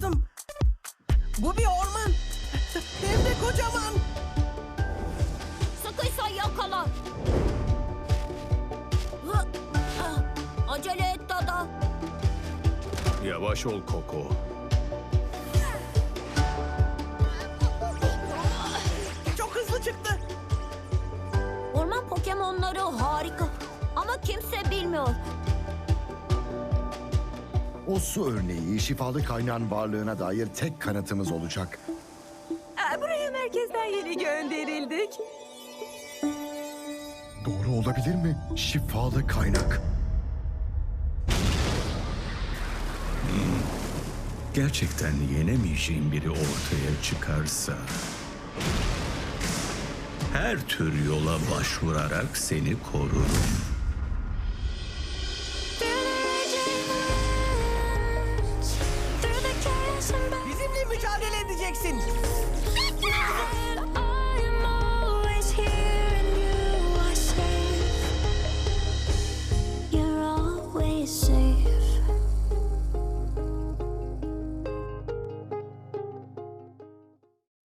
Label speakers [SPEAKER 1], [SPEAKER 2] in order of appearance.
[SPEAKER 1] sanmıştım. Bu bir orman. Hem de kocaman.
[SPEAKER 2] Sıkıysa yakala. Acele et Dada.
[SPEAKER 3] Yavaş ol Koko.
[SPEAKER 1] Çok hızlı çıktı.
[SPEAKER 2] Orman Pokemon'ları harika. Ama kimse bilmiyor.
[SPEAKER 4] O su örneği şifalı kaynağın varlığına dair tek kanıtımız olacak.
[SPEAKER 5] Buraya merkezden yeni gönderildik.
[SPEAKER 4] Doğru olabilir mi? Şifalı kaynak.
[SPEAKER 3] Gerçekten yenemeyeceğim biri ortaya çıkarsa... her tür yola başvurarak seni korurum.
[SPEAKER 1] Bizimle mücadele edeceksin.